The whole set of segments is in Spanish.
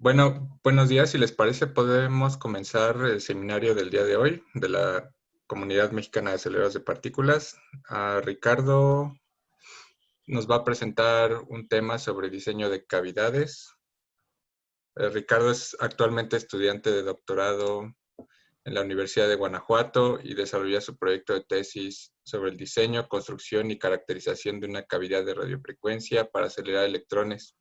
Bueno, buenos días. Si les parece, podemos comenzar el seminario del día de hoy de la Comunidad Mexicana de Aceleradores de Partículas. Ricardo nos va a presentar un tema sobre diseño de cavidades. Ricardo es actualmente estudiante de doctorado en la Universidad de Guanajuato y desarrolla su proyecto de tesis sobre el diseño, construcción y caracterización de una cavidad de radiofrecuencia para acelerar electrones.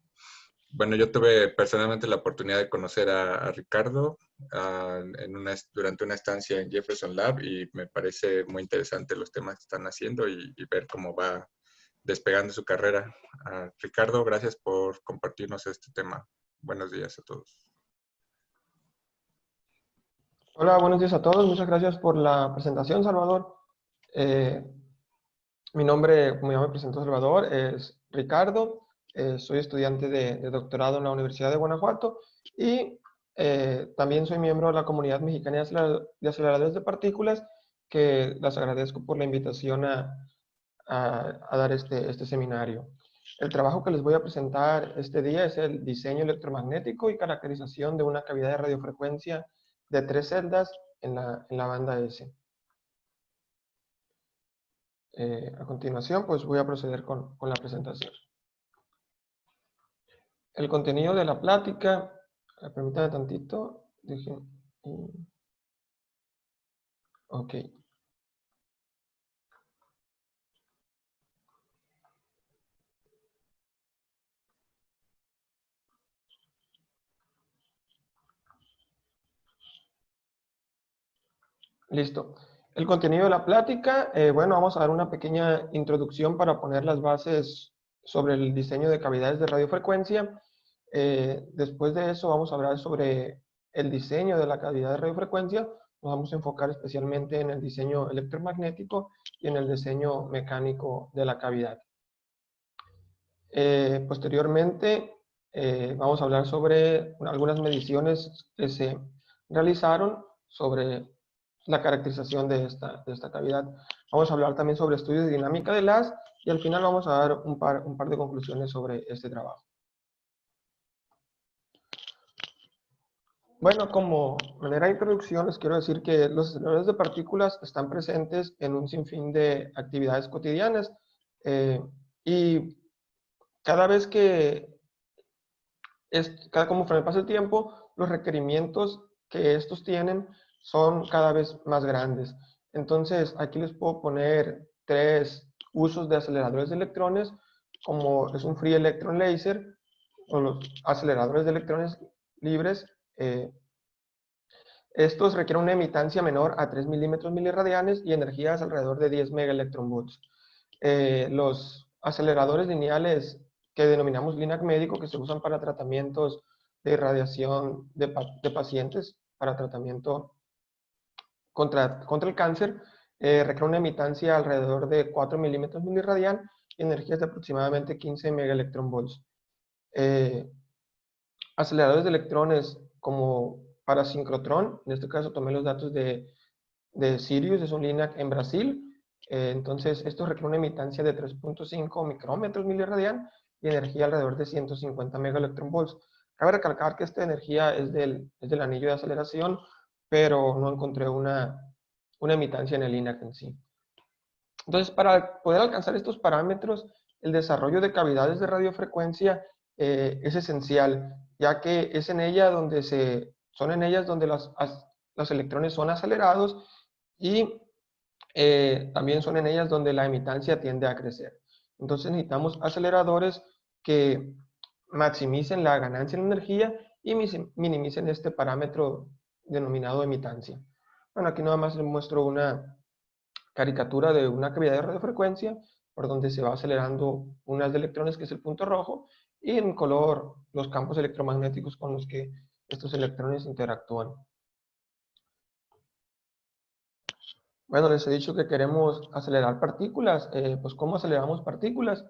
Bueno, yo tuve personalmente la oportunidad de conocer a Ricardo durante una estancia en Jefferson Lab y me parece muy interesante los temas que están haciendo y ver cómo va despegando su carrera. Ricardo, gracias por compartirnos este tema. Buenos días a todos. Hola, buenos días a todos. Muchas gracias por la presentación, Salvador. Mi nombre, como ya me presentó Salvador, es Ricardo. Soy estudiante de doctorado en la Universidad de Guanajuato y también soy miembro de la Comunidad Mexicana de Aceleradores de Partículas, que les agradezco por la invitación a dar este seminario. El trabajo que les voy a presentar este día es el diseño electromagnético y caracterización de una cavidad de radiofrecuencia de 3 celdas en la banda S. A continuación, pues voy a proceder con la presentación. El contenido de la plática, permítanme tantito, ok. Listo. El contenido de la plática, bueno, vamos a dar una pequeña introducción para poner las bases sobre el diseño de cavidades de radiofrecuencia. Después de eso vamos a hablar sobre el diseño de la cavidad de radiofrecuencia. Nos vamos a enfocar especialmente en el diseño electromagnético y en el diseño mecánico de la cavidad. Posteriormente vamos a hablar sobre algunas mediciones que se realizaron sobre la caracterización de esta cavidad. Vamos a hablar también sobre estudios de dinámica de las y al final vamos a dar un par de conclusiones sobre este trabajo. Bueno, como manera de introducción les quiero decir que los aceleradores de partículas están presentes en un sinfín de actividades cotidianas y cada vez conforme pasa el tiempo, los requerimientos que estos tienen son cada vez más grandes. Entonces, aquí les puedo poner 3 usos de aceleradores de electrones, como es un Free Electron Laser, o los aceleradores de electrones libres. Estos requieren una emitancia menor a 3 milímetros miliradianes y energías alrededor de 10 megaelectronvolts. Los aceleradores lineales que denominamos LINAC médico, que se usan para tratamientos de radiación de pacientes, para tratamiento contra el cáncer, requieren una emitancia alrededor de 4 milímetros miliradian y energías de aproximadamente 15 megaelectronvolts. Aceleradores de electrones como para sincrotrón, en este caso tomé los datos de Sirius, es un LINAC en Brasil. Entonces, esto requiere una emitancia de 3.5 micrómetros miliradian y energía alrededor de 150 megaelectronvolts. Cabe recalcar que esta energía es del anillo de aceleración, pero no encontré una emitancia en el LINAC en sí. Entonces, para poder alcanzar estos parámetros, el desarrollo de cavidades de radiofrecuencia es esencial, ya que es en ella donde son en ellas donde los electrones son acelerados y también son en ellas donde la emitancia tiende a crecer. Entonces necesitamos aceleradores que maximicen la ganancia en energía y minimicen este parámetro denominado emitancia. Bueno, aquí nada más les muestro una caricatura de una cavidad de radiofrecuencia por donde se va acelerando un haz de electrones, que es el punto rojo, y en color los campos electromagnéticos con los que estos electrones interactúan. Bueno, les he dicho que queremos acelerar partículas. Pues, ¿cómo aceleramos partículas?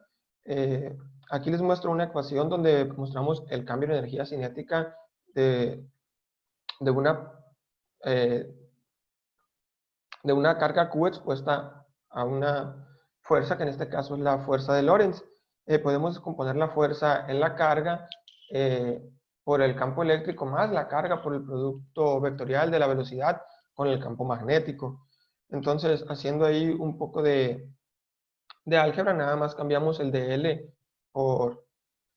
Aquí les muestro una ecuación donde mostramos el cambio de energía cinética de eh, una carga Q expuesta a una fuerza, que en este caso es la fuerza de Lorentz. Podemos descomponer la fuerza en la carga por el campo eléctrico más la carga por el producto vectorial de la velocidad con el campo magnético. Entonces, haciendo ahí un poco de álgebra, nada más cambiamos el dl por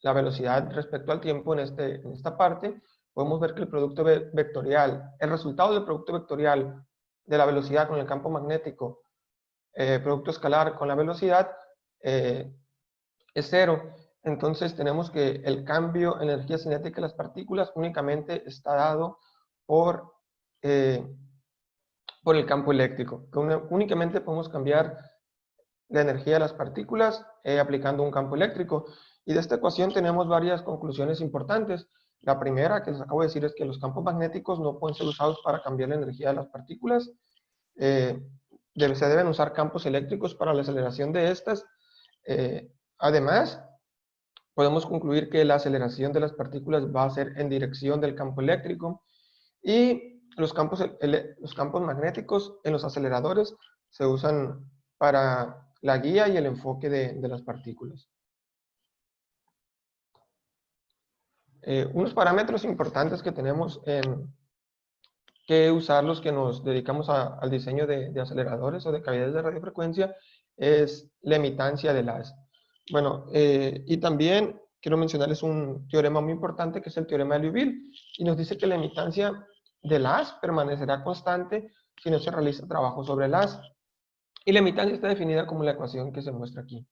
la velocidad respecto al tiempo en esta parte. Podemos ver que el producto vectorial, el resultado del producto vectorial de la velocidad con el campo magnético, producto escalar con la velocidad, es cero. Entonces tenemos que el cambio en energía cinética de las partículas únicamente está dado por el campo eléctrico. Únicamente podemos cambiar la energía de las partículas aplicando un campo eléctrico. Y de esta ecuación tenemos varias conclusiones importantes. La primera que les acabo de decir es que los campos magnéticos no pueden ser usados para cambiar la energía de las partículas. Se deben usar campos eléctricos para la aceleración de estas. Además, podemos concluir que la aceleración de las partículas va a ser en dirección del campo eléctrico. Y los campos magnéticos en los aceleradores se usan para la guía y el enfoque de las partículas. Unos parámetros importantes que tenemos que usar los que nos dedicamos al diseño de aceleradores o de cavidades de radiofrecuencia es la emitancia del haz. Bueno, y también quiero mencionarles un teorema muy importante que es el teorema de Liouville, y nos dice que la emitancia del haz permanecerá constante si no se realiza trabajo sobre el haz. Y la emitancia está definida como la ecuación que se muestra aquí.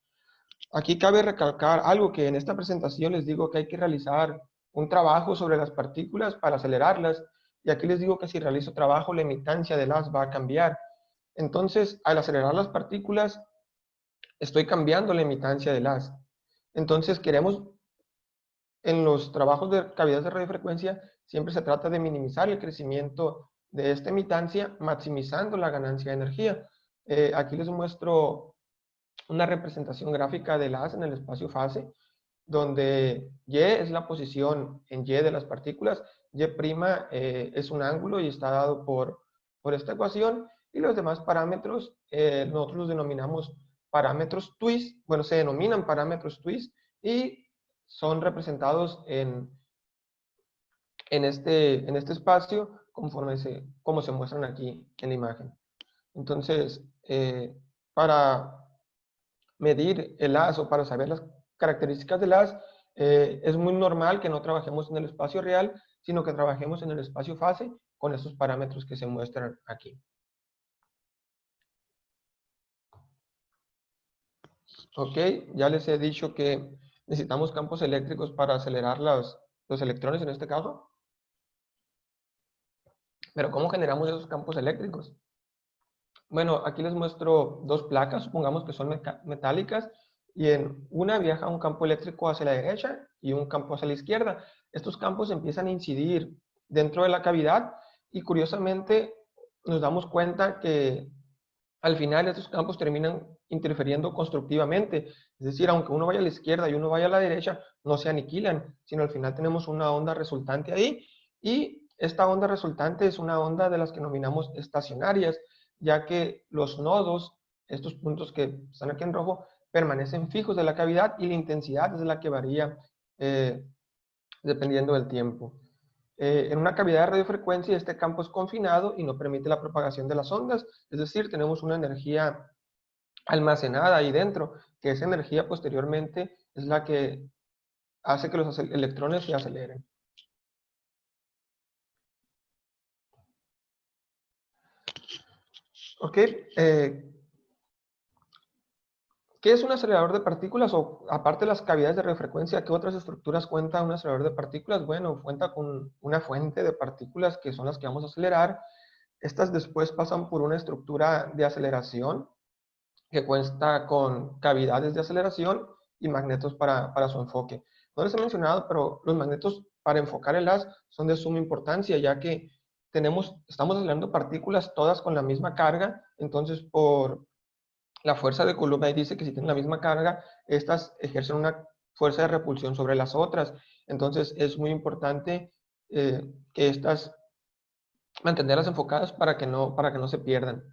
Aquí cabe recalcar algo que en esta presentación les digo que hay que realizar un trabajo sobre las partículas para acelerarlas, y aquí les digo que si realizo trabajo la emitancia del haz va a cambiar. Entonces, al acelerar las partículas, estoy cambiando la emitancia del haz. Entonces, en los trabajos de cavidades de radiofrecuencia, siempre se trata de minimizar el crecimiento de esta emitancia, maximizando la ganancia de energía. Aquí les muestro una representación gráfica del haz en el espacio-fase, donde Y es la posición en Y de las partículas, Y' es un ángulo y está dado por esta ecuación, y los demás parámetros nosotros los denominamos parámetros twist, bueno, se denominan parámetros twist y son representados en este espacio como se muestran aquí en la imagen. Entonces, para medir el haz o para saber las características del haz, es muy normal que no trabajemos en el espacio real, sino que trabajemos en el espacio fase con estos parámetros que se muestran aquí. Ok, ya les he dicho que necesitamos campos eléctricos para acelerar los electrones en este caso. Pero ¿cómo generamos esos campos eléctricos? Bueno, aquí les muestro dos placas, supongamos que son metálicas, y en una viaja un campo eléctrico hacia la derecha y un campo hacia la izquierda. Estos campos empiezan a incidir dentro de la cavidad y curiosamente nos damos cuenta que al final estos campos terminan interfiriendo constructivamente. Es decir, aunque uno vaya a la izquierda y uno vaya a la derecha, no se aniquilan, sino al final tenemos una onda resultante ahí, y esta onda resultante es una onda de las que denominamos estacionarias, ya que los nodos, estos puntos que están aquí en rojo, permanecen fijos de la cavidad y la intensidad es la que varía dependiendo del tiempo. En una cavidad de radiofrecuencia este campo es confinado y no permite la propagación de las ondas, es decir, tenemos una energía almacenada ahí dentro, que esa energía posteriormente es la que hace que los electrones se aceleren. Ok, ¿qué es un acelerador de partículas? O aparte de las cavidades de radiofrecuencia, ¿qué otras estructuras cuenta un acelerador de partículas? Bueno, cuenta con una fuente de partículas que son las que vamos a acelerar. Estas después pasan por una estructura de aceleración que cuenta con cavidades de aceleración y magnetos para su enfoque. No les he mencionado, pero los magnetos para enfocar el haz son de suma importancia, ya que estamos acelerando partículas todas con la misma carga, entonces por la fuerza de Coulomb ahí dice que si tienen la misma carga, estas ejercen una fuerza de repulsión sobre las otras. Entonces es muy importante que estas mantenerlas enfocadas para que no se pierdan.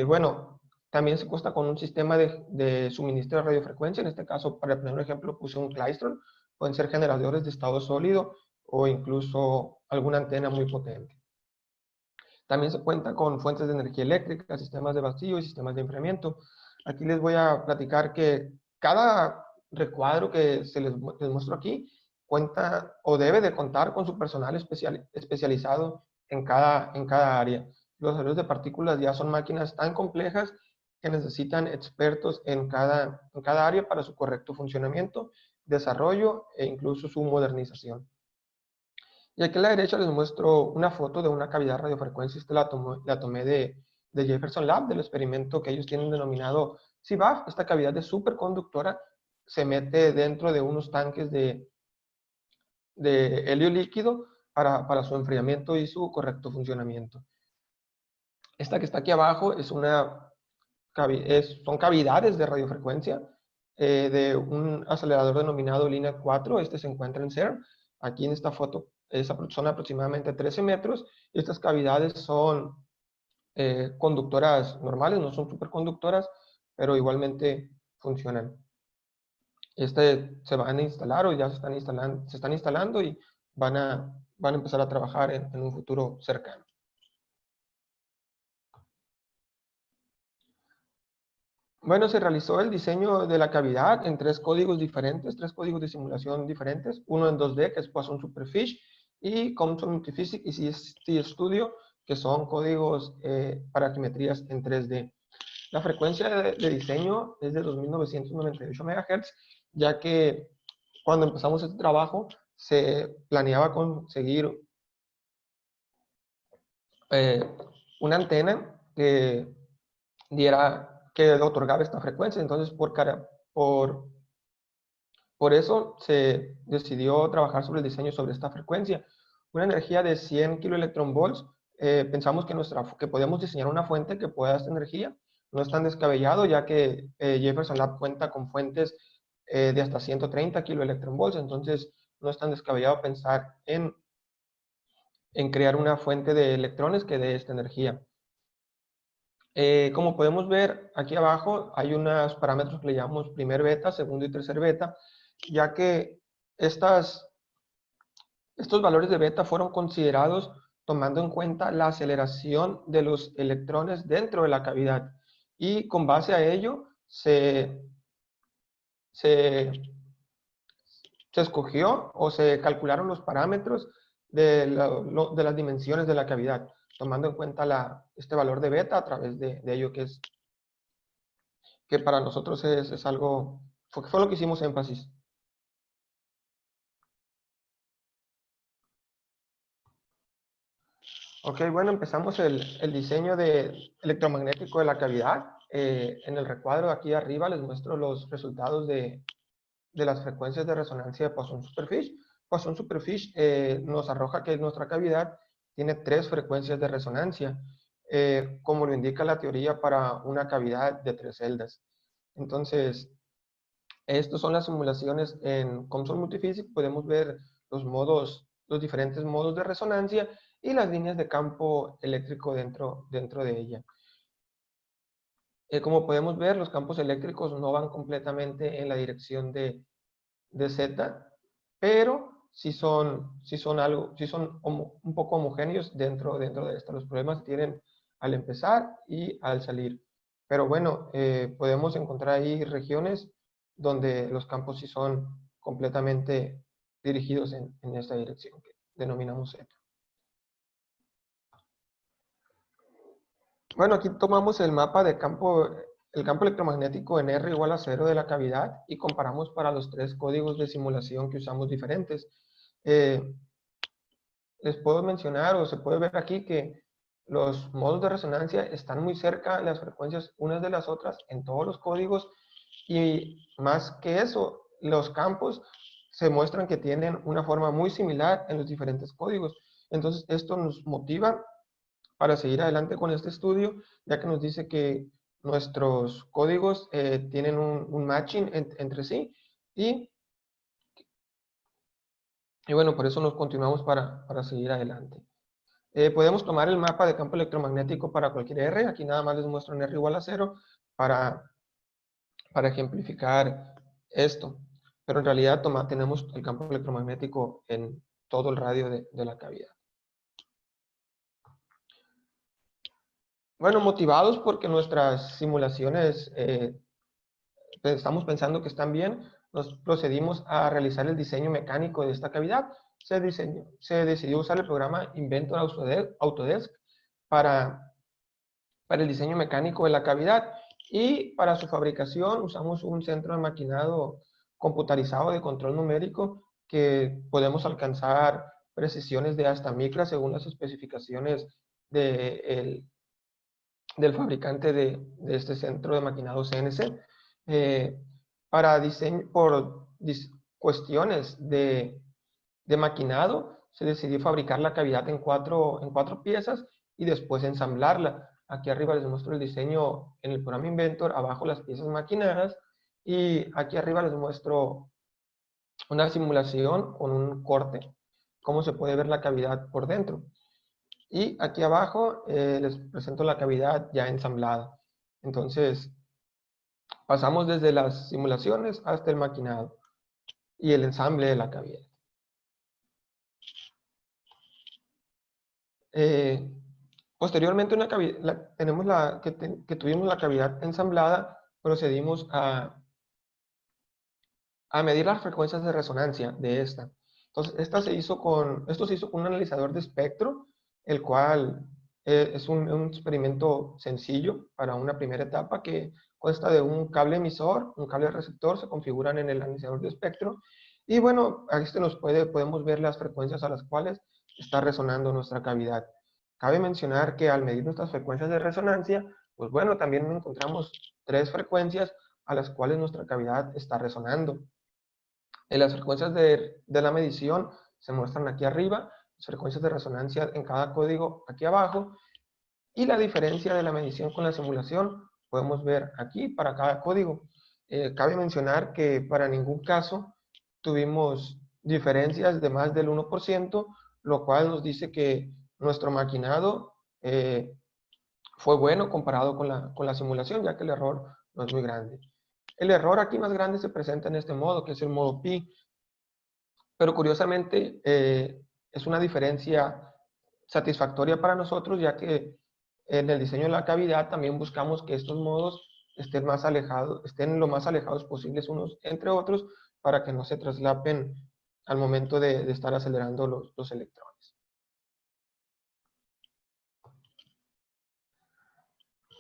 Bueno, también se cuenta con un sistema de suministro de radiofrecuencia. En este caso, para poner un ejemplo, puse un klystron pueden ser generadores de estado sólido o incluso alguna antena muy potente. También se cuenta con fuentes de energía eléctrica, sistemas de vacío y sistemas de enfriamiento. Aquí les voy a platicar que cada recuadro que les muestro aquí cuenta o debe de contar con su personal especializado en cada área. Los aceleradores de partículas ya son máquinas tan complejas que necesitan expertos en cada área para su correcto funcionamiento, desarrollo e incluso su modernización. Y aquí a la derecha les muestro una foto de una cavidad radiofrecuencia. Esta la tomé de Jefferson Lab, del experimento que ellos tienen denominado CBAF. Esta cavidad es superconductora, se mete dentro de unos tanques de helio líquido para su enfriamiento y su correcto funcionamiento. Esta que está aquí abajo son cavidades de radiofrecuencia de un acelerador denominado LINAC 4. Este se encuentra en CERN. Aquí en esta foto son aproximadamente 13 metros. Y estas cavidades son conductoras normales, no son superconductoras, pero igualmente funcionan. Se van a instalar o ya se están instalando y van a empezar a trabajar en un futuro cercano. Bueno, se realizó el diseño de la cavidad en tres códigos diferentes, tres códigos de simulación diferentes, uno en 2D, que es Poisson Superficie, y COMSOL Multiphysics y CST Studio, que son códigos para geometrías en 3D. La frecuencia de diseño es de 2998 MHz, ya que cuando empezamos este trabajo se planeaba conseguir una antena que otorgaba esta frecuencia. Entonces, por eso se decidió trabajar sobre el diseño sobre esta frecuencia. Una energía de 100 kiloelectronvolts, pensamos que podemos diseñar una fuente que pueda dar esta energía. No es tan descabellado, ya que Jefferson Lab cuenta con fuentes de hasta 130 kiloelectronvolts, entonces no es tan descabellado pensar en crear una fuente de electrones que dé esta energía. Como podemos ver aquí abajo, hay unos parámetros que le llamamos primer beta, segundo y tercer beta, ya que estos valores de beta fueron considerados tomando en cuenta la aceleración de los electrones dentro de la cavidad. Y con base a ello, se escogió o se calcularon los parámetros de las dimensiones de la cavidad, tomando en cuenta este valor de beta a través de ello, que para nosotros es algo, fue lo que hicimos énfasis. Ok, bueno, empezamos el diseño electromagnético de la cavidad. En el recuadro aquí arriba les muestro los resultados de las frecuencias de resonancia de Poisson Superficie. Poisson Superficie nos arroja que nuestra cavidad tiene 3 frecuencias de resonancia, como lo indica la teoría para una cavidad de 3 celdas. Entonces, estas son las simulaciones en COMSOL Multiphysics. Podemos ver los diferentes modos de resonancia y las líneas de campo eléctrico dentro de ella. Como podemos ver, los campos eléctricos no van completamente en la dirección de Z, pero sí son un poco homogéneos dentro de esto. Los problemas tienen al empezar y al salir. Pero bueno, podemos encontrar ahí regiones donde los campos sí son completamente dirigidos en esta dirección que denominamos Z. Bueno, aquí tomamos el mapa de el campo electromagnético en R igual a 0 de la cavidad y comparamos para los 3 códigos de simulación que usamos diferentes. Les puedo mencionar o se puede ver aquí que los modos de resonancia están muy cerca las frecuencias unas de las otras en todos los códigos, y más que eso, los campos se muestran que tienen una forma muy similar en los diferentes códigos. Entonces, esto nos motiva para seguir adelante con este estudio, ya que nos dice que nuestros códigos tienen un matching entre sí, y bueno, por eso nos continuamos para seguir adelante. Podemos tomar el mapa de campo electromagnético para cualquier R. Aquí nada más les muestro en R igual a 0 para ejemplificar esto. pero en realidad tenemos el campo electromagnético en todo el radio de la cavidad. Bueno, motivados porque nuestras simulaciones estamos pensando que están bien, nos procedimos a realizar el diseño mecánico de esta cavidad. Se decidió usar el programa Inventor Autodesk para el diseño mecánico de la cavidad, y para su fabricación usamos un centro de maquinado computarizado de control numérico que podemos alcanzar precisiones de hasta micras según las especificaciones del fabricante de este centro de maquinado CNC. Para diseño, cuestiones de maquinado, se decidió fabricar la cavidad en cuatro piezas y después ensamblarla. Aquí arriba les muestro el diseño en el programa Inventor, abajo las piezas maquinadas, y aquí arriba les muestro una simulación con un corte, cómo se puede ver la cavidad por dentro. Y aquí abajo les presento la cavidad ya ensamblada. Entonces, pasamos desde las simulaciones hasta el maquinado y el ensamble de la cavidad. Posteriormente, que tuvimos la cavidad ensamblada, procedimos a medir las frecuencias de resonancia de esta. Entonces, esto se hizo con un analizador de espectro, el cual es un experimento sencillo para una primera etapa, que consta de un cable emisor, un cable receptor, se configuran en el analizador de espectro, y bueno, aquí podemos ver las frecuencias a las cuales está resonando nuestra cavidad. Cabe mencionar que al medir nuestras frecuencias de resonancia, pues bueno, también encontramos 3 frecuencias a las cuales nuestra cavidad está resonando. Las frecuencias de la medición se muestran aquí arriba, las frecuencias de resonancia en cada código aquí abajo, y la diferencia de la medición con la simulación podemos ver aquí para cada código. Cabe mencionar que para ningún caso tuvimos diferencias de más del 1%, lo cual nos dice que nuestro maquinado fue bueno comparado con la simulación, ya que el error no es muy grande. El error aquí más grande se presenta en este modo, que es el modo pi, pero curiosamente es una diferencia satisfactoria para nosotros, ya que en el diseño de la cavidad también buscamos que estos modos estén lo más alejados posibles unos entre otros, para que no se traslapen al momento de estar acelerando los electrones.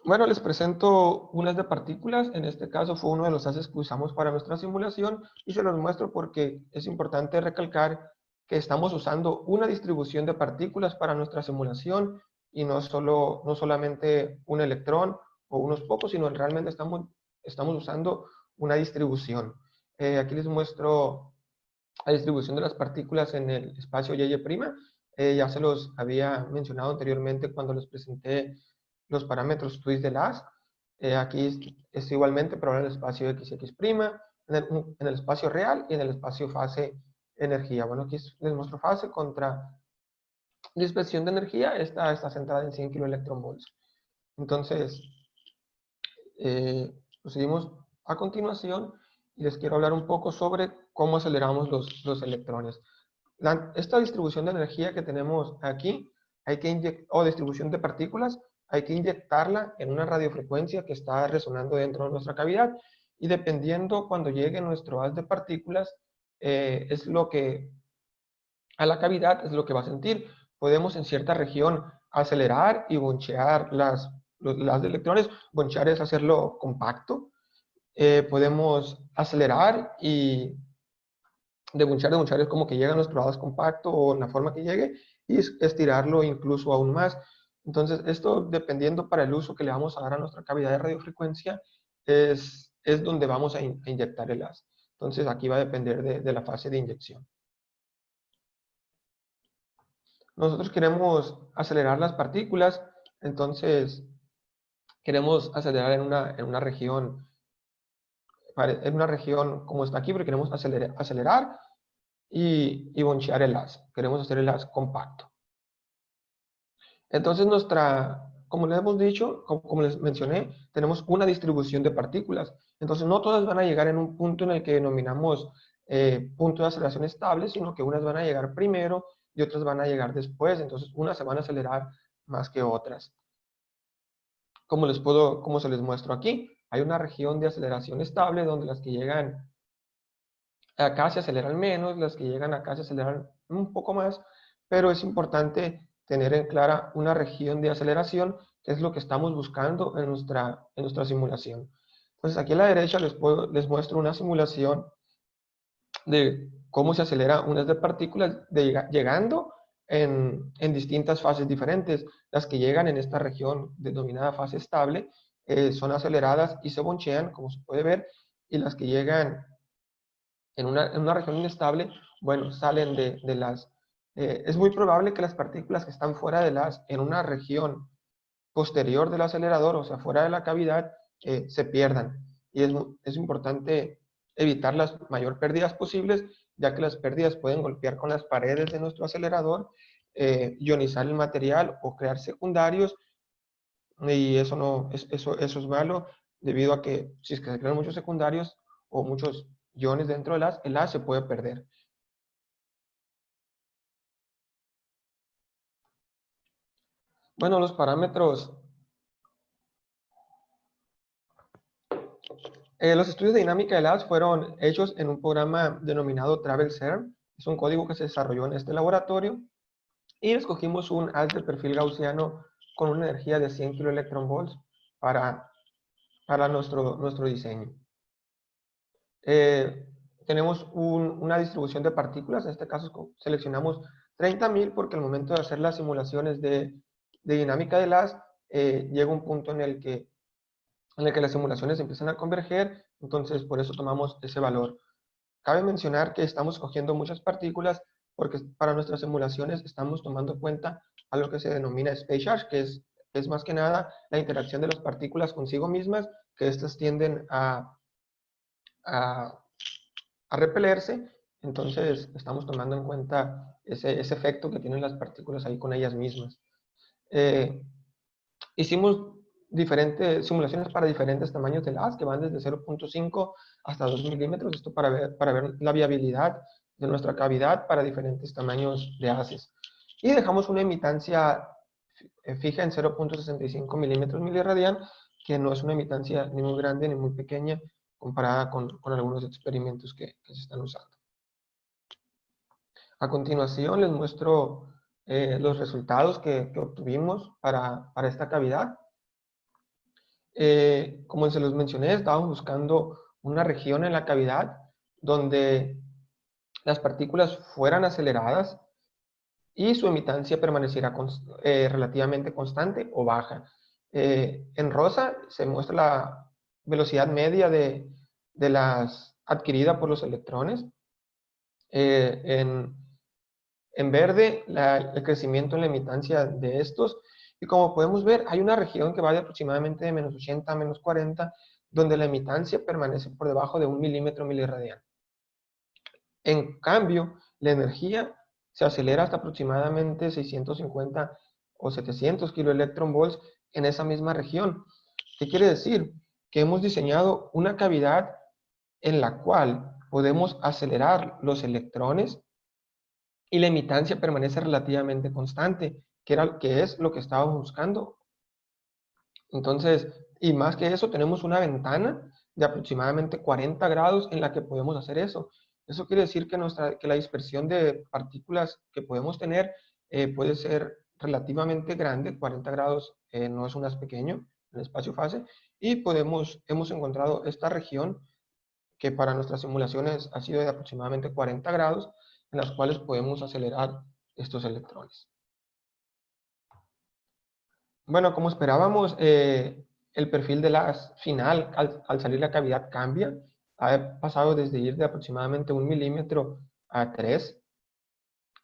Bueno, les presento un haz de partículas. En este caso fue uno de los haces que usamos para nuestra simulación, y se los muestro porque es importante recalcar que estamos usando una distribución de partículas para nuestra simulación, y no solamente un electrón o unos pocos, sino realmente estamos usando una distribución. Aquí les muestro la distribución de las partículas en el espacio Y'. Ya se los había mencionado anteriormente cuando les presenté los parámetros twist del haz. Aquí es igualmente, pero en el espacio XX', en el espacio real y en el espacio fase energía. Bueno, aquí les muestro fase contra dispersión de energía. Esta está centrada en 100 kiloelectronvolts. Entonces, procedimos a continuación y les quiero hablar un poco sobre cómo aceleramos los electrones. Esta distribución de energía que tenemos aquí, o distribución de partículas, hay que inyectarla en una radiofrecuencia que está resonando dentro de nuestra cavidad, y dependiendo cuando llegue nuestro haz de partículas, a la cavidad es lo que va a sentir. Podemos en cierta región acelerar y bonchear las de electrones. Bonchear es hacerlo compacto. Podemos acelerar, y de bonchear es como que llega a nuestro haz compacto o en la forma que llegue, y estirarlo incluso aún más. Entonces, esto, dependiendo para el uso que le vamos a dar a nuestra cavidad de radiofrecuencia, es donde vamos a inyectar el haz. Entonces, aquí va a depender de la fase de inyección. Nosotros queremos acelerar las partículas, entonces queremos acelerar en una región como está aquí, pero queremos acelerar y bonchear el haz. Queremos hacer el haz compacto. Entonces como les hemos dicho, como les mencioné, tenemos una distribución de partículas. Entonces no todas van a llegar en un punto en el que denominamos punto de aceleración estable, sino que unas van a llegar primero y otras van a llegar después. Entonces, unas se van a acelerar más que otras. Como se les muestro aquí, hay una región de aceleración estable donde las que llegan acá se aceleran menos, las que llegan acá se aceleran un poco más, pero es importante tener en clara una región de aceleración, que es lo que estamos buscando en nuestra simulación. Entonces, aquí a la derecha les muestro una simulación de cómo se acelera unas de partículas llegando en distintas fases diferentes. Las que llegan en esta región denominada fase estable son aceleradas y se bonchean, como se puede ver, y las que llegan en una región inestable, bueno, salen de las... es muy probable que las partículas que están fuera en una región posterior del acelerador, o sea, fuera de la cavidad, se pierdan. Y es importante evitar las mayor pérdidas posibles, ya que las pérdidas pueden golpear con las paredes de nuestro acelerador, ionizar el material o crear secundarios, y eso, no, eso es malo, debido a que si es que se crean muchos secundarios o muchos iones dentro del haz, el haz se puede perder. Bueno, los parámetros. Los estudios de dinámica del haz fueron hechos en un programa denominado TravelCERN. Es un código que se desarrolló en este laboratorio. Y escogimos un haz de perfil gaussiano con una energía de 100 kiloelectronvolts para nuestro diseño. Tenemos una distribución de partículas. En este caso seleccionamos 30.000 porque al momento de hacer las simulaciones de dinámica del haz, llega un punto en el que las simulaciones empiezan a converger, entonces por eso tomamos ese valor. Cabe mencionar que estamos cogiendo muchas partículas porque para nuestras simulaciones estamos tomando en cuenta a lo que se denomina space charge, que es más que nada la interacción de las partículas consigo mismas, que estas tienden a, a repelerse, entonces estamos tomando en cuenta ese efecto que tienen las partículas ahí con ellas mismas. Hicimos diferentes simulaciones para diferentes tamaños de haz, que van desde 0.5 hasta 2 milímetros, esto para ver la viabilidad de nuestra cavidad para diferentes tamaños de haces. Y dejamos una emitancia fija en 0.65 milímetros miliradian, que no es una emitancia ni muy grande ni muy pequeña comparada con algunos experimentos que se están usando. A continuación les muestro los resultados que obtuvimos para esta cavidad. Como se los mencioné, estábamos buscando una región en la cavidad donde las partículas fueran aceleradas y su emitancia permaneciera relativamente constante o baja. En rosa se muestra la velocidad media de las adquirida por los electrones. En verde, el crecimiento en la emitancia de estos. Y como podemos ver, hay una región que va de aproximadamente de menos 80 a menos 40, donde la emitancia permanece por debajo de 1 milímetro miliradian. En cambio, la energía se acelera hasta aproximadamente 650 o 700 kiloelectronvolts en esa misma región. ¿Qué quiere decir? Que hemos diseñado una cavidad en la cual podemos acelerar los electrones y la emitancia permanece relativamente constante, que es lo que estábamos buscando. Entonces, y más que eso, tenemos una ventana de aproximadamente 40 grados en la que podemos hacer eso. Eso quiere decir que la dispersión de partículas que podemos tener puede ser relativamente grande. 40 grados no es un haz pequeño en el espacio-fase, y hemos encontrado esta región que para nuestras simulaciones ha sido de aproximadamente 40 grados, en las cuales podemos acelerar estos electrones. Bueno, como esperábamos, el perfil de haz final al salir la cavidad cambia. Ha pasado desde ir de aproximadamente 1 milímetro a 3.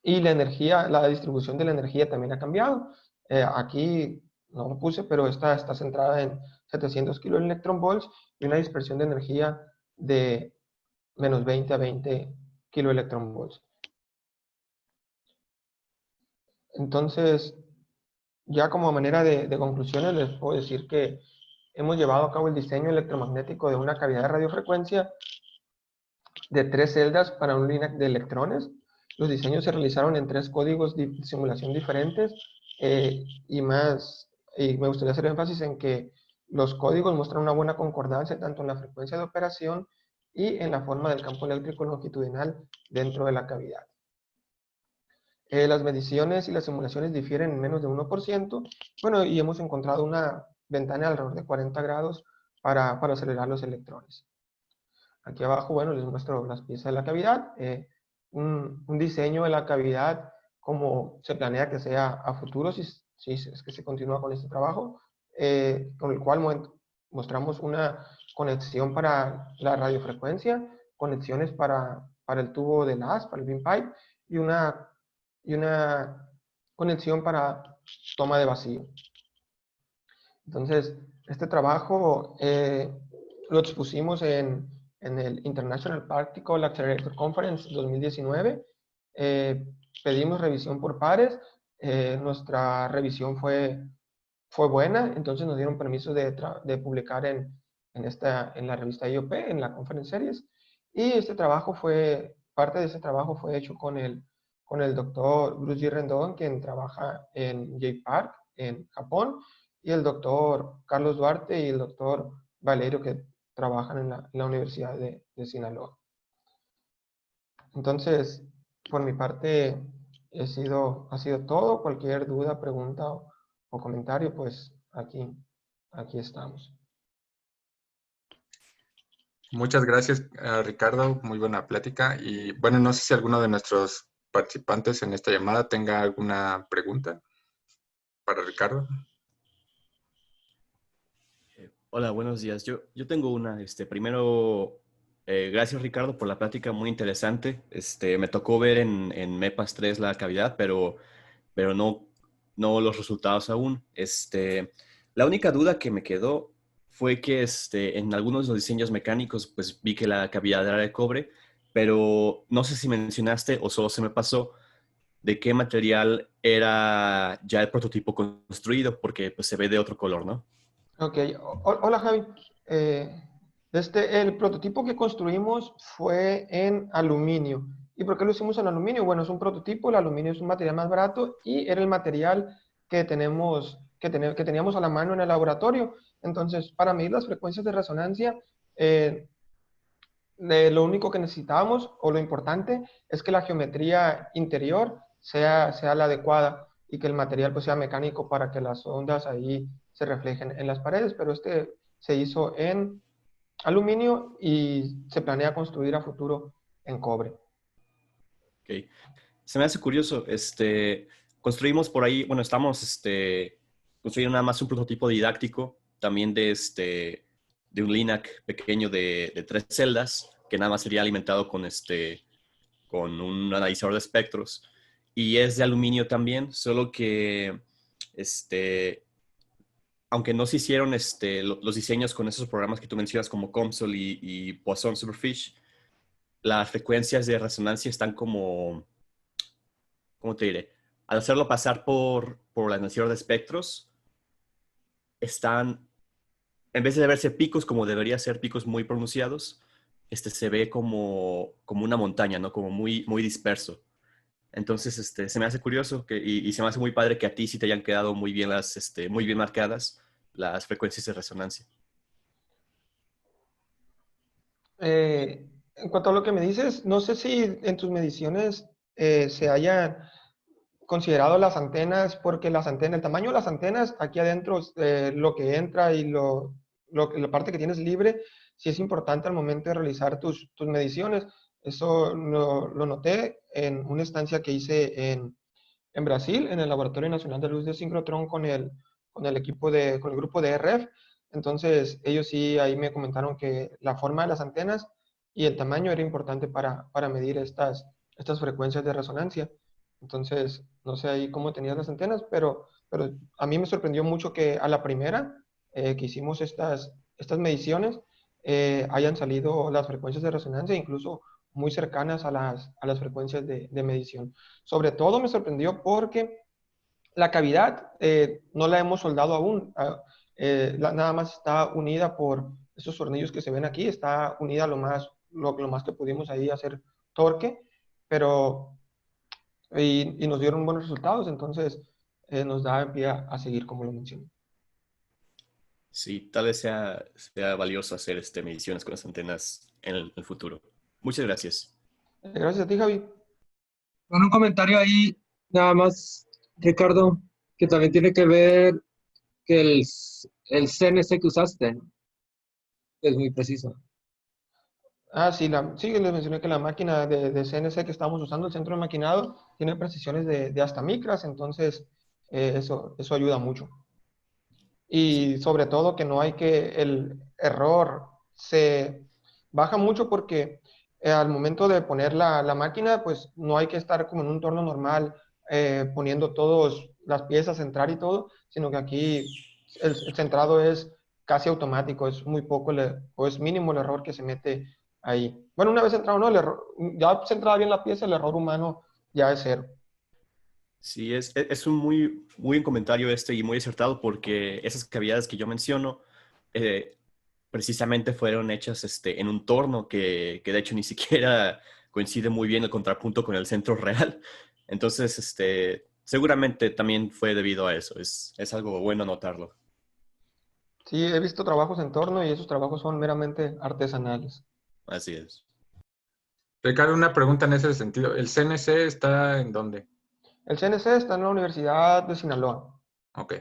Y la energía, la distribución de la energía también ha cambiado. Aquí no lo puse, pero está centrada en 700 kiloelectronvolts y una dispersión de energía de menos 20 a 20 kiloelectronvolts. Entonces, ya como manera de conclusiones, les puedo decir que hemos llevado a cabo el diseño electromagnético de una cavidad de radiofrecuencia de 3 celdas para un LINAC de electrones. Los diseños se realizaron en 3 códigos de simulación diferentes y me gustaría hacer énfasis en que los códigos muestran una buena concordancia tanto en la frecuencia de operación y en la forma del campo eléctrico longitudinal dentro de la cavidad. Las mediciones y las simulaciones difieren en menos de 1%, bueno, y hemos encontrado una ventana alrededor de 40 grados para acelerar los electrones. Aquí abajo, bueno, les muestro las piezas de la cavidad, un diseño de la cavidad como se planea que sea a futuro, si es que se continúa con este trabajo, con el cual mostramos una conexión para la radiofrecuencia, conexiones para el tubo de LAS, para el beam pipe, y una conexión para toma de vacío. Entonces, este trabajo lo expusimos en el International Particle Accelerator Conference 2019. Pedimos revisión por pares. Nuestra revisión fue buena, entonces nos dieron permiso de publicar en la revista IOP, en la Conference Series. Y parte de ese trabajo fue hecho con el doctor Bruce G. Rendón, quien trabaja en J-Park, en Japón, y el doctor Carlos Duarte y el doctor Valerio, que trabajan en la Universidad de Sinaloa. Entonces, por mi parte, ha sido todo. Cualquier duda, pregunta o comentario, pues aquí estamos. Muchas gracias, Ricardo. Muy buena plática. Y bueno, no sé si alguno de nuestros participantes en esta llamada tenga alguna pregunta para Ricardo. Hola, buenos días. Yo tengo una. Primero, gracias Ricardo por la plática, muy interesante. Me tocó ver en MEPAS 3 la cavidad, pero no los resultados aún. La única duda que me quedó fue que en algunos de los diseños mecánicos pues vi que la cavidad era de cobre, pero no sé si mencionaste o solo se me pasó de qué material era ya el prototipo construido, porque pues se ve de otro color, ¿no? Ok, hola Javi. El prototipo que construimos fue en aluminio. ¿Y por qué lo hicimos en aluminio? Bueno, es un prototipo, el aluminio es un material más barato y era el material que teníamos a la mano en el laboratorio. Entonces, para medir las frecuencias de resonancia, lo único que necesitábamos, o lo importante, es que la geometría interior sea la adecuada y que el material pues, sea mecánico para que las ondas ahí se reflejen en las paredes, pero se hizo en aluminio y se planea construir a futuro en cobre. Ok. Se me hace curioso, construimos por ahí, bueno, estamos construyendo nada más un prototipo didáctico, también de un LINAC pequeño de 3 celdas, que nada más sería alimentado con un analizador de espectros. Y es de aluminio también, solo que, aunque no se hicieron los diseños con esos programas que tú mencionas como COMSOL y Poisson Superfish, las frecuencias de resonancia están como, ¿cómo te diré? Al hacerlo pasar por la analizador de espectros, están, en vez de verse picos como debería ser, picos muy pronunciados, se ve como una montaña, ¿no? Como muy, muy disperso. Entonces, se me hace curioso y se me hace muy padre que a ti sí te hayan quedado muy bien muy bien marcadas las frecuencias de resonancia. En cuanto a lo que me dices, no sé si en tus mediciones se hayan considerado las antenas, porque el tamaño de las antenas aquí adentro, lo que entra y la parte que tienes libre, sí es importante al momento de realizar tus mediciones. Eso lo noté en una estancia que hice en Brasil, en el Laboratorio Nacional de Luz de Sincrotrón con el con el grupo de RF. Entonces, ellos sí ahí me comentaron que la forma de las antenas y el tamaño era importante para medir estas frecuencias de resonancia. Entonces, no sé ahí cómo tenías las antenas, pero a mí me sorprendió mucho que a la primera que hicimos estas mediciones hayan salido las frecuencias de resonancia, incluso muy cercanas a las frecuencias de medición. Sobre todo me sorprendió porque la cavidad no la hemos soldado aún. Nada más está unida por esos tornillos que se ven aquí, está unida lo lo más que pudimos ahí hacer torque, pero y nos dieron buenos resultados, entonces nos da pie a seguir como lo mencioné. Sí, tal vez sea valioso hacer mediciones con las antenas en el futuro. Muchas gracias. Gracias a ti, Javi. Bueno, un comentario ahí, nada más, Ricardo, que también tiene que ver que el CNC que usaste es muy preciso. Ah, sí, sí, les mencioné que la máquina de CNC que estamos usando, el centro de maquinado, tiene precisiones de hasta micras, entonces eso ayuda mucho. Y sobre todo que no hay que el error se baja mucho porque al momento de poner la máquina, pues no hay que estar como en un torno normal poniendo todas las piezas, centrar y todo, sino que aquí el centrado es casi automático, es muy poco o es mínimo el error que se mete ahí. Bueno, una vez centrado, no, el error, ya centrada bien la pieza, el error humano ya es cero. Sí, es un muy buen comentario y muy acertado porque esas cavidades que yo menciono precisamente fueron hechas en un torno que de hecho ni siquiera coincide muy bien el contrapunto con el centro real. Entonces, seguramente también fue debido a eso. Es algo bueno notarlo. Sí, he visto trabajos en torno y esos trabajos son meramente artesanales. Así es. Ricardo, una pregunta en ese sentido. ¿El CNC está en dónde? El CNC está en la Universidad de Sinaloa. Ok.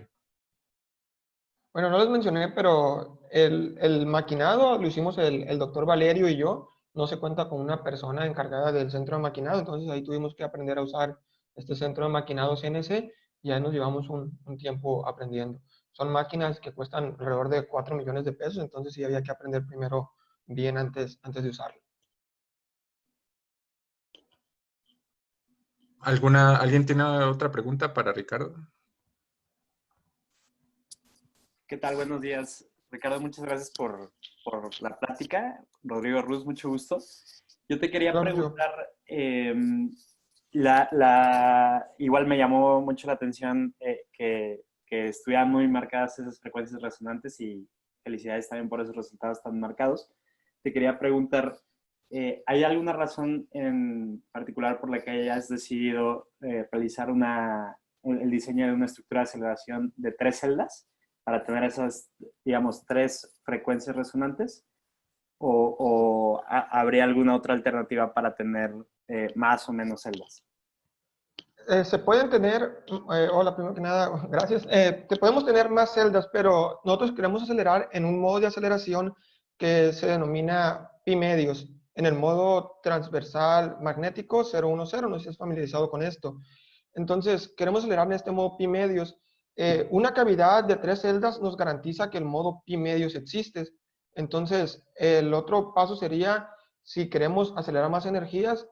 Bueno, no les mencioné, pero el maquinado lo hicimos el doctor Valerio y yo. No se cuenta con una persona encargada del centro de maquinado, entonces ahí tuvimos que aprender a usar este centro de maquinado CNC y ahí nos llevamos un tiempo aprendiendo. Son máquinas que cuestan alrededor de 4 millones de pesos, entonces sí había que aprender primero bien antes de usarlo. ¿Alguien tiene otra pregunta para Ricardo? ¿Qué tal? Buenos días. Ricardo, muchas gracias por la plática. Rodrigo Ruz, mucho gusto. Yo te quería Hola, Rocío. preguntar, igual me llamó mucho la atención que estuvieran muy marcadas esas frecuencias resonantes y felicidades también por esos resultados tan marcados. Te quería preguntar, ¿hay alguna razón en particular por la que hayas decidido realizar el diseño de una estructura de aceleración de 3 celdas para tener esas, digamos, 3 frecuencias resonantes? ¿Habría alguna otra alternativa para tener más o menos celdas? Se pueden tener, hola, primero que nada, gracias. Te podemos tener más celdas, pero nosotros queremos acelerar en un modo de aceleración que se denomina pi medios, en el modo transversal magnético 010, no sé si estás familiarizado con esto. Entonces, queremos acelerar en este modo pi medios. Una cavidad de 3 celdas nos garantiza que el modo pi medios existe. Entonces, el otro paso sería, si queremos acelerar más energías,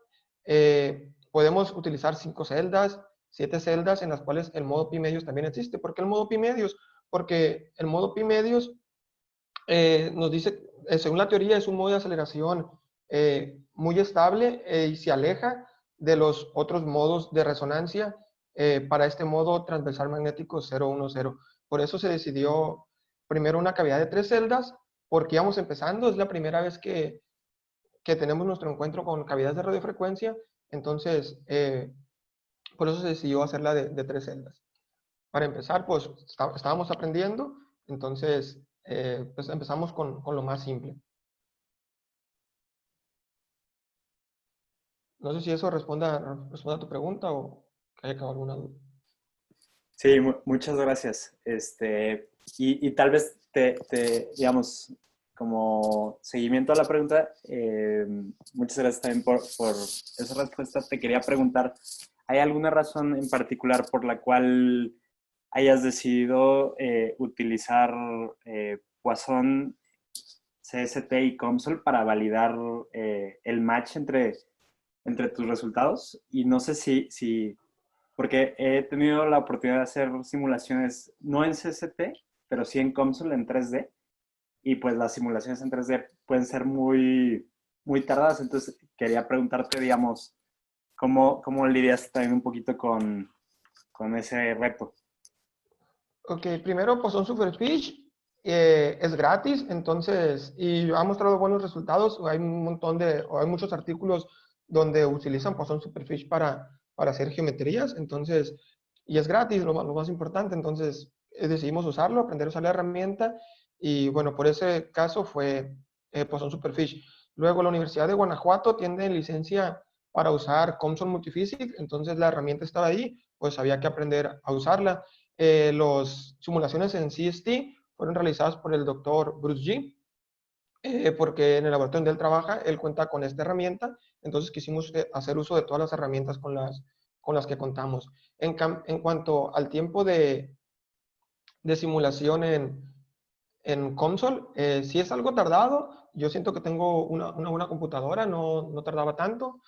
podemos utilizar 5 celdas, 7 celdas en las cuales el modo pi medios también existe. ¿Por qué el modo pi medios? Porque el modo pi medios nos dice, según la teoría, es un modo de aceleración muy estable y se aleja de los otros modos de resonancia para este modo transversal magnético 010. Por eso se decidió primero una cavidad de 3 celdas, porque íbamos empezando, es la primera vez que tenemos nuestro encuentro con cavidades de radiofrecuencia, entonces por eso se decidió hacerla de 3 celdas. Para empezar, pues estábamos aprendiendo, entonces pues empezamos con lo más simple. No sé si eso responde a tu pregunta o que haya quedado alguna duda. Sí, muchas gracias. Y tal vez digamos, como seguimiento a la pregunta, muchas gracias también por esa respuesta. Te quería preguntar, ¿hay alguna razón en particular por la cual hayas decidido utilizar Poisson, CST y COMSOL para validar el match entre tus resultados? Y no sé si porque he tenido la oportunidad de hacer simulaciones no en CST, pero sí en COMSOL en 3D. Y pues las simulaciones en 3D pueden ser muy tardadas. Entonces quería preguntarte, digamos, ¿cómo lidias también un poquito con ese reto? Ok, primero pues son Superfish es gratis, entonces, y ha mostrado buenos resultados. Hay un montón o hay muchos artículos donde utilizan Poisson Superfish para hacer geometrías, entonces, y es gratis, lo más importante, entonces decidimos usarlo, aprender a usar la herramienta, y bueno, por ese caso fue Poisson Superfish. Luego la Universidad de Guanajuato tiene licencia para usar COMSOL Multiphysics, entonces la herramienta estaba ahí, pues había que aprender a usarla. Las simulaciones en CST fueron realizadas por el doctor Bruce G, porque en el laboratorio donde él trabaja, él cuenta con esta herramienta, entonces quisimos hacer uso de todas las herramientas con las que contamos. En cuanto al tiempo de simulación en COMSOL, sí es algo tardado, yo siento que tengo una buena computadora, no tardaba tanto,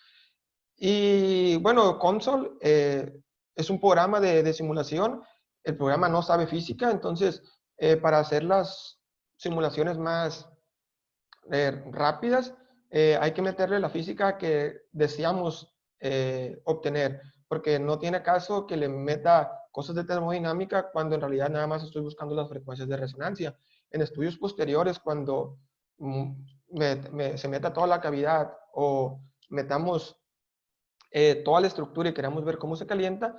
y bueno, COMSOL es un programa de simulación, el programa no sabe física, entonces para hacer las simulaciones más rápidas, hay que meterle la física que deseamos obtener, porque no tiene caso que le meta cosas de termodinámica cuando en realidad nada más estoy buscando las frecuencias de resonancia. En estudios posteriores, cuando se meta toda la cavidad o metamos toda la estructura y queremos ver cómo se calienta,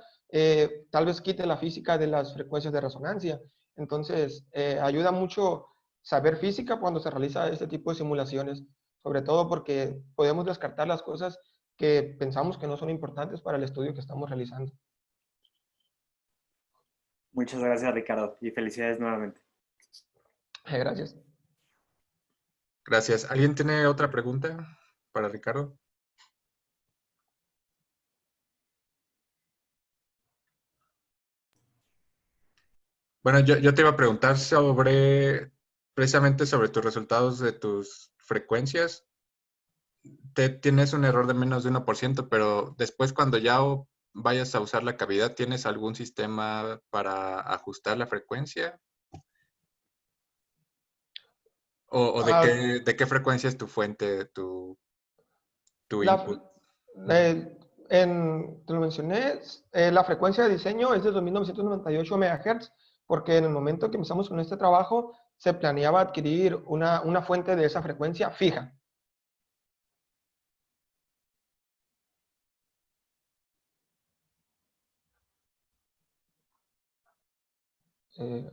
tal vez quite la física de las frecuencias de resonancia. Entonces, ayuda mucho saber física cuando se realiza este tipo de simulaciones, sobre todo porque podemos descartar las cosas que pensamos que no son importantes para el estudio que estamos realizando. Muchas gracias, Ricardo, y felicidades nuevamente. Gracias. Gracias. ¿Alguien tiene otra pregunta para Ricardo? Bueno, yo te iba a preguntar precisamente sobre tus resultados de tus frecuencias. Tienes un error de menos de 1%, pero después cuando ya vayas a usar la cavidad, ¿tienes algún sistema para ajustar la frecuencia? ¿O de qué frecuencia es tu fuente, tu input? Te lo mencioné, la frecuencia de diseño es de 2998 MHz, porque en el momento que empezamos con este trabajo, se planeaba adquirir una fuente de esa frecuencia fija.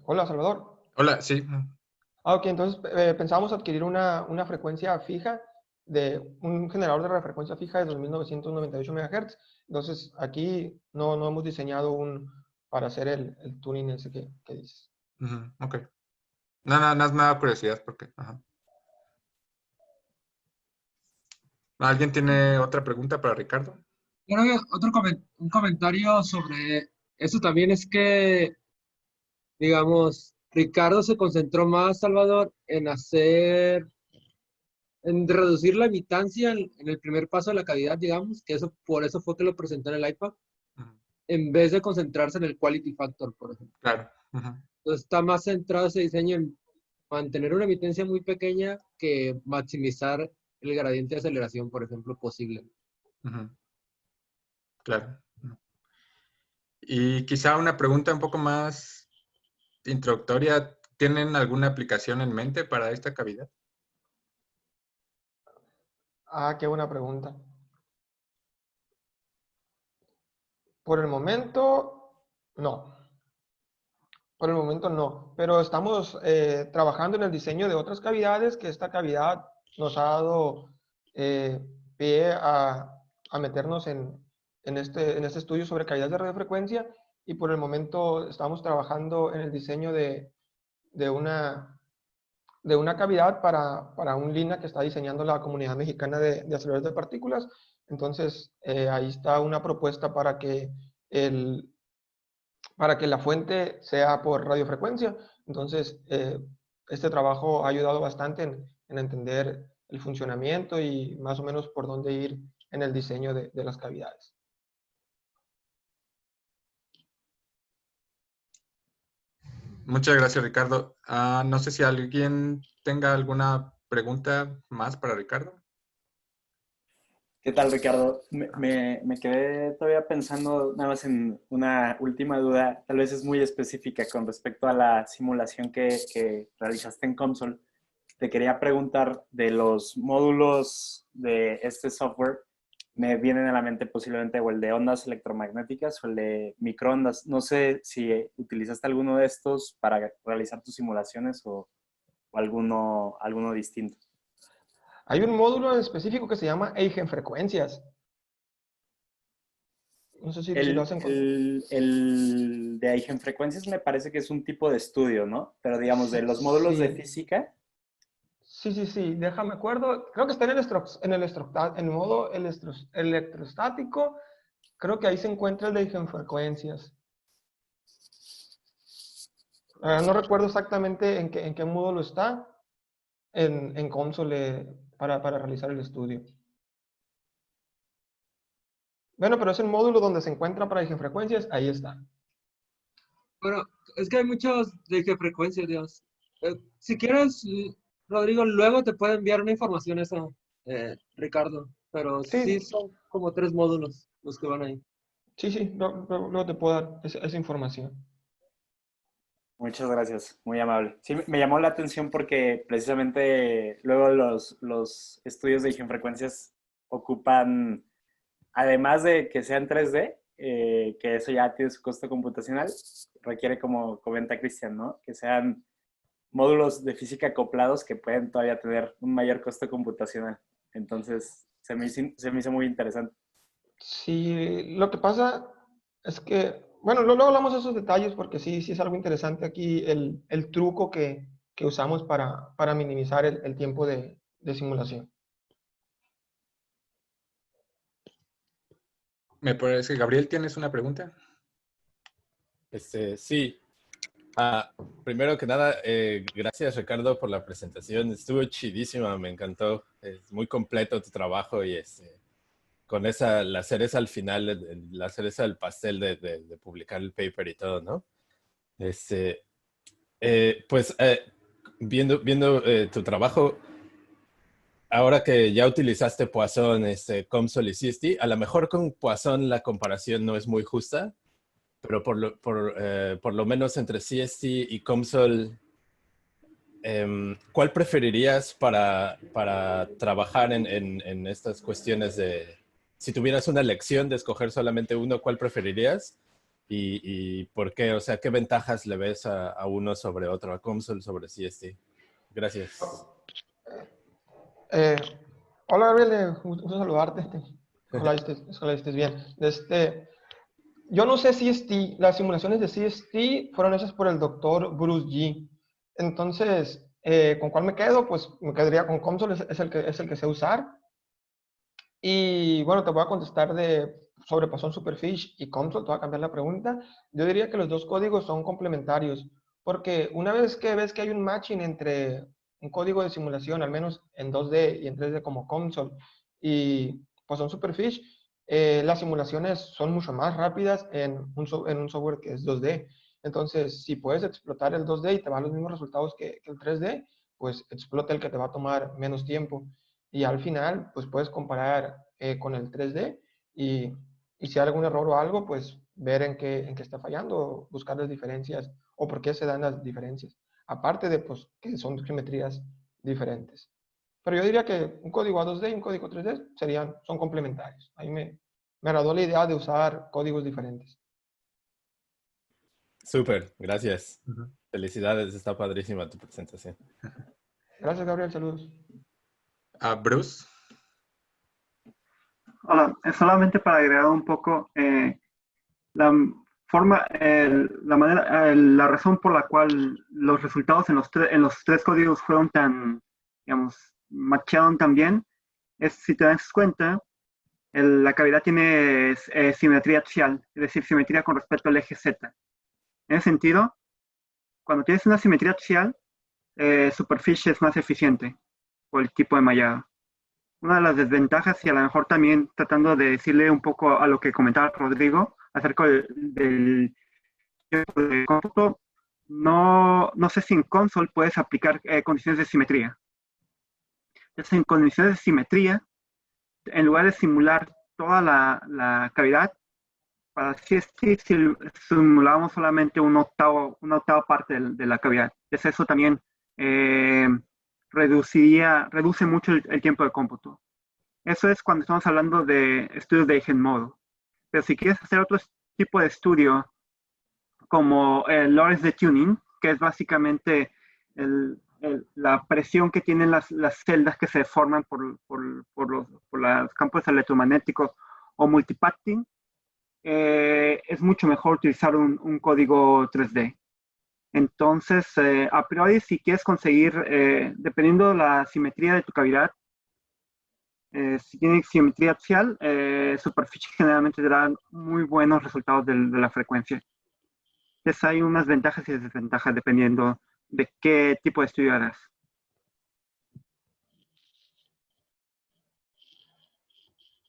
Hola, Salvador. Hola, sí. Ok, entonces pensábamos adquirir una frecuencia fija, de un generador de frecuencia fija de 2998 MHz. Entonces aquí no hemos diseñado para hacer el tuning ese que dices. Ok. No, me da curiosidad porque... Ajá. ¿Alguien tiene otra pregunta para Ricardo? Creo que un comentario sobre eso también es que, digamos, Ricardo se concentró más, Salvador, en reducir la imitancia en el primer paso de la cavidad, digamos, que eso por eso fue que lo presentó en el iPad, en vez de concentrarse en el quality factor, por ejemplo. Claro. Entonces está más centrado ese diseño en mantener una emitencia muy pequeña que maximizar el gradiente de aceleración, por ejemplo, posible. Claro. Y quizá una pregunta un poco más introductoria. ¿Tienen alguna aplicación en mente para esta cavidad? Qué buena pregunta. Por el momento, no. Por el momento no, pero estamos trabajando en el diseño de otras cavidades, que esta cavidad nos ha dado pie a meternos en este estudio sobre cavidades de radiofrecuencia, y por el momento estamos trabajando en el diseño de una cavidad para un LINA que está diseñando la Comunidad Mexicana de Aceleradores de Partículas. Entonces, ahí está una propuesta para que la fuente sea por radiofrecuencia. Entonces, este trabajo ha ayudado bastante en entender el funcionamiento y más o menos por dónde ir en el diseño de las cavidades. Muchas gracias, Ricardo. No sé si alguien tenga alguna pregunta más para Ricardo. ¿Qué tal, Ricardo? Me quedé todavía pensando nada más en una última duda, tal vez es muy específica con respecto a la simulación que realizaste en Console. Te quería preguntar de los módulos de este software, me vienen a la mente posiblemente o el de ondas electromagnéticas o el de microondas. No sé si utilizaste alguno de estos para realizar tus simulaciones o alguno distinto. Hay un módulo en específico que se llama eigenfrecuencias. No sé si lo hacen con... El de eigenfrecuencias me parece que es un tipo de estudio, ¿no? Pero digamos, de los módulos de Sí, física. sí, déjame acuerdo. Creo que está en el modo electrostático. Creo que ahí se encuentra el de eigenfrecuencias. No recuerdo exactamente en qué módulo está en console para realizar el estudio. Bueno, pero es el módulo donde se encuentra para eigenfrecuencias, ahí está. Bueno, es que hay muchos de qué frecuencia, Dios. Si quieres, Rodrigo, luego te puedo enviar una información esa, Ricardo. Pero sí Sí, son como 3 módulos los que van ahí. sí, luego te puedo dar esa información. Muchas gracias, muy amable. Sí, me llamó la atención porque precisamente luego los estudios de eigenfrecuencias ocupan, además de que sean 3D, que eso ya tiene su costo computacional, requiere, como comenta Cristian, ¿no? Que sean módulos de física acoplados que pueden todavía tener un mayor costo computacional. Entonces, se me hizo muy interesante. Sí, lo que pasa es que, bueno, luego hablamos de esos detalles porque sí es algo interesante aquí el truco que usamos para minimizar el tiempo de simulación. Me parece, Gabriel, ¿tienes una pregunta? Sí. Ah, primero que nada, gracias Ricardo por la presentación. Estuvo chidísima, me encantó. Es muy completo tu trabajo y con la cereza al final, la cereza del pastel de publicar el paper y todo, ¿no? Este, pues viendo tu trabajo, ahora que ya utilizaste Poisson, COMSOL y CST, a lo mejor con Poisson la comparación no es muy justa, pero por lo menos entre CST y COMSOL, ¿cuál preferirías para trabajar en estas cuestiones de, si tuvieras una elección de escoger solamente uno, ¿cuál preferirías? Y por qué? O sea, ¿qué ventajas le ves a uno sobre otro, a COMSOL sobre CST? Gracias. Eh, Hola Gabriel, gusto saludarte. Ojalá estés bien. Yo no sé CST, las simulaciones de CST fueron hechas por el doctor Bruce G. Entonces, ¿con cuál me quedo? Pues me quedaría con Console, es el que sé usar. Y bueno, te voy a contestar sobre Poisson Superfish y Console, te voy a cambiar la pregunta. Yo diría que los dos códigos son complementarios, porque una vez que ves que hay un matching entre un código de simulación, al menos en 2D y en 3D como Console y Poisson Superfish, las simulaciones son mucho más rápidas en un software que es 2D. Entonces, si puedes explotar el 2D y te va a los mismos resultados que el 3D, pues explota el que te va a tomar menos tiempo. Y al final, pues puedes comparar con el 3D y si hay algún error o algo, pues ver en qué está fallando, buscar las diferencias o por qué se dan las diferencias. Aparte de pues, que son geometrías diferentes. Pero yo diría que un código A2D y un código 3D son complementarios. A mí me agradó la idea de usar códigos diferentes. Súper, gracias. Ujú. Felicidades, está padrísima tu presentación. Gracias, Gabriel. Saludos. Bruce. Hola, es solamente para agregar un poco la forma, la razón por la cual los resultados en los tres códigos fueron tan, digamos, machearon tan bien, es si te das cuenta, la cavidad tiene simetría axial, es decir, simetría con respecto al eje Z. En ese sentido, cuando tienes una simetría axial, superficie es más eficiente por el tipo de mallado. Una de las desventajas, y a lo mejor también tratando de decirle un poco a lo que comentaba Rodrigo acerca del tiempo de cómputo, no sé si en console puedes aplicar condiciones de simetría. Entonces, en condiciones de simetría, en lugar de simular toda la cavidad, para así decir, si simulamos solamente una octava parte de la cavidad. Entonces eso también reduce mucho el tiempo de cómputo. Eso es cuando estamos hablando de estudios de eigenmodo. Pero si quieres hacer otro tipo de estudio, como el Lorentz de Tuning, que es básicamente la presión que tienen las celdas que se forman por los campos electromagnéticos, o multipathing, es mucho mejor utilizar un código 3D. Entonces, a priori, si quieres conseguir, dependiendo de la simetría de tu cavidad, si tiene simetría axial, Superficie generalmente te da muy buenos resultados de la frecuencia. Entonces hay unas ventajas y desventajas dependiendo de qué tipo de estudio hagas.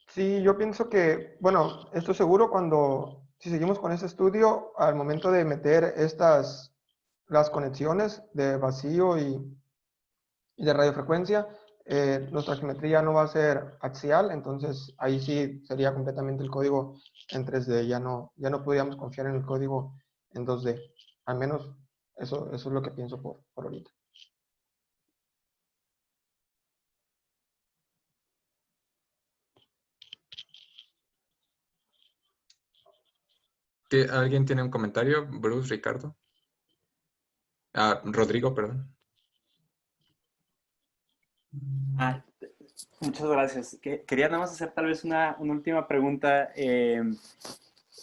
Sí, yo pienso que, bueno, esto seguro si seguimos con este estudio, al momento de meter las conexiones de vacío y de radiofrecuencia, nuestra geometría no va a ser axial, entonces ahí sí sería completamente el código en 3D, ya no podríamos confiar en el código en 2D, al menos eso es lo que pienso por ahorita. ¿Alguien tiene un comentario? Bruce, Ricardo. Rodrigo, perdón. Muchas gracias. Quería nada más hacer tal vez una última pregunta.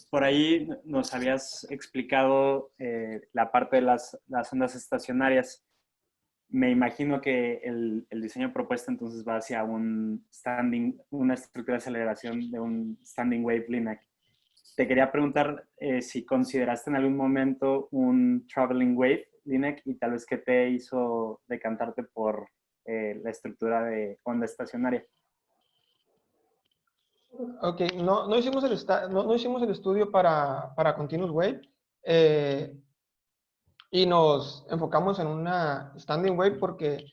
Por ahí nos habías explicado la parte de las ondas estacionarias. Me imagino que el diseño propuesto entonces va hacia una estructura de aceleración de un standing wave LINAC. Te quería preguntar si consideraste en algún momento un traveling wave LINAC y tal vez qué te hizo decantarte por la estructura de onda estacionaria. Ok, no hicimos el estudio para Continuous Wave y nos enfocamos en una Standing Wave porque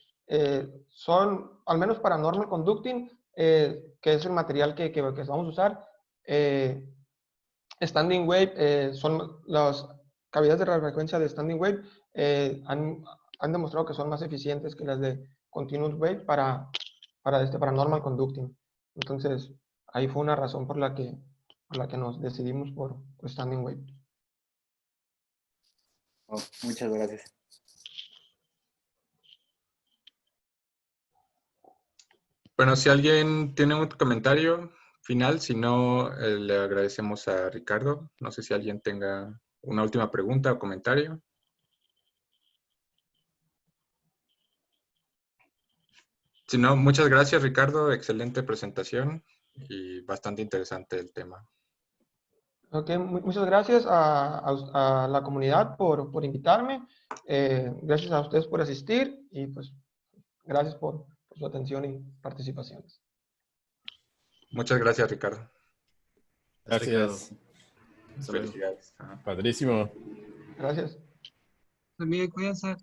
son, al menos para Normal Conducting, que es el material que vamos a usar, Standing Wave son las cavidades de radiofrecuencia de Standing Wave han demostrado que son más eficientes que las de Continuous Wave para Normal Conducting. Entonces, ahí fue una razón por la que nos decidimos por Standing Wave. Oh, muchas gracias. Bueno, si alguien tiene un comentario final, si no, le agradecemos a Ricardo. No sé si alguien tenga una última pregunta o comentario. Si no, muchas gracias, Ricardo. Excelente presentación y bastante interesante el tema. Ok, muchas gracias a la comunidad por invitarme. Gracias a ustedes por asistir y pues gracias por su atención y participaciones. Muchas gracias, Ricardo. Gracias. Felicidades. Padrísimo. Gracias. También cuídense.